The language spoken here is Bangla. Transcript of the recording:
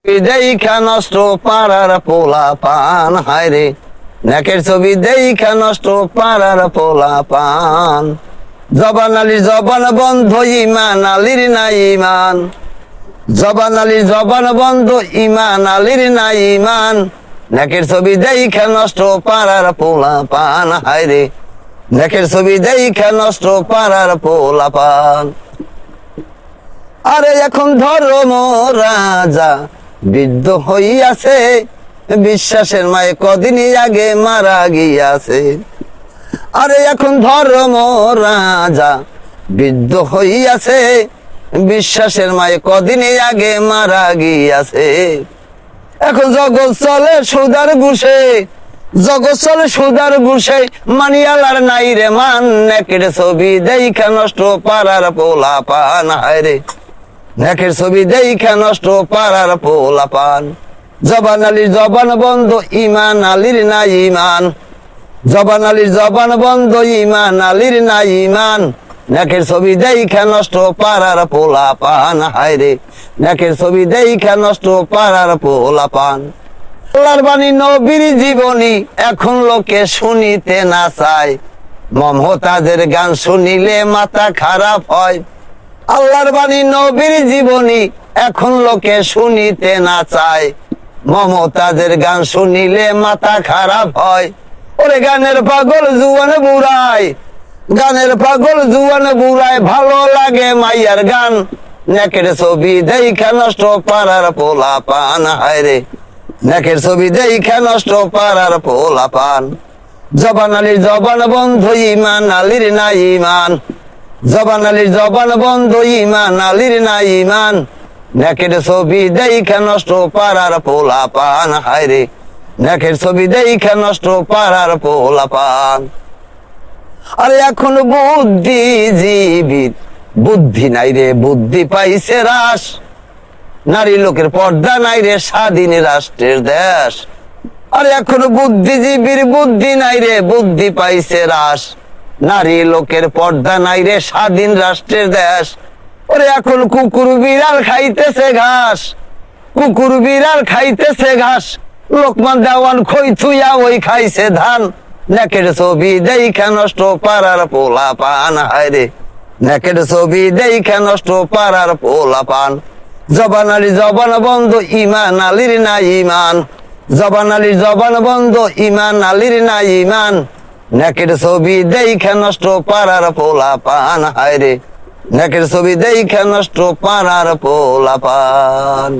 দেখা নষ্ট পাড়ার পোলা পান, হায় রে নেকের ছবি দেখা নষ্ট পাড়ার পোলা পান। জবান আলীর জবান বন্ধ, ইমান আলীর নাই ইমান। জবান আলীর জবান বন্ধ, ইমান আলীর নাই ইমান। নেকের ছবি দেখা নষ্ট পাড়ার পোলা পান, হায় রে নেকের ছবি দেখা নষ্ট পাড়ার পোলা পান। আরে এখন ধর্ম রাজা বৃদ্ধ হইয়াছে, বিশ্বাসের মায়ে কদিন আগে মারা গিয়াছে। আরে এখন ধর্ম রাজা বৃদ্ধ হইয়াছে, বিশ্বাসের মায়ে কদিন আগে মারা গিয়াছে। এখন জগৎ চলে সুদার ঘুষে, জগৎ চলে সুদার ঘুষে, মানিয়ালার নাই রে মান। নেকের ছবি দেখা নষ্ট পাড়ার পোলা পান, হায় রে নেকের ছবি দেখা নষ্ট পাড়ার পোলা পান। জবান আলীর জবান বন্ধ, ইমান আলীর নাই ইমান। জবান আলীর জবান বন্ধ, ইমান আলীর নাই ইমান। নেকের ছবি দেখা নষ্ট পাড়ার পোলা পান, হায় রে নেকের ছবি দেখা নষ্ট পাড়ার পোলা পান। আল্লাহর বাণী নবীর জীবনী এখন লোকে শুনিতে না চায়, মমতাজের গান শুনিলে মাথা খারাপ হয়। আল্লাহর বাণী নবীর জীবনী এখন লোকে শুনিতে না চায়, মমতাজের গান শুনিলে মাথা খারাপ হয়। ওরে গানের পাগল জুয়ান বুড়াই, গানের পাগল জুয়ান বুড়াই, ভালো লাগে মাইয়ার গান। নেকের ছবি দেখা নষ্ট পাড়ার পোলা পান, হায় রে নেকের ছবি দেখা নষ্ট পাড়ার পোলা পান। জবান আলীর জবান বন্ধ, ইমান আলীর নাই ইমান। জবান আলীর জবান বন্ধ, ইমান আলীর নাই ইমান। নেকের ছবি দেখা নষ্ট পাড়ার পোলা পান, হায় রে নেকের ছবি দেখা নষ্ট পাড়ার পোলা পান। আরে এখন বুদ্ধিজীবীর বুদ্ধি নাই রে, বুদ্ধি পাইছে হ্রাস। নারী লোকের পর্দা নাই রে, স্বাধীন রাষ্ট্রের দেশ। আরে এখন বুদ্ধিজীবীর বুদ্ধি নাই রে, বুদ্ধি পাইছে হ্রাস। নারী লোকের পর্দা নাই রে, স্বাধীন রাষ্ট্রের দেশ। ওরে এখন কুকুর বিড়াল খাইতেছে ঘাস, কুকুর বিড়াল খাইতেছে ঘাস। লোকমান দেওয়ান খই থুইয়া ওই খাইছে ধান। নেকের ছবি দেখা নষ্ট পাড়ার পোলা পান, হায় রে নেকের ছবি দেখা নষ্ট পাড়ার পোলা পান। জবান আলীর জবান বন্ধ, ইমান আলীর নাই ইমান। জবান আলীর জবান বন্ধ, ইমান আলীর নাই ইমান। নেকের ছবি দেখা নষ্ট পাড়ার পোলা পান, হায় রে নেকের ছবি দেখা নষ্ট পাড়ার পোলা পান।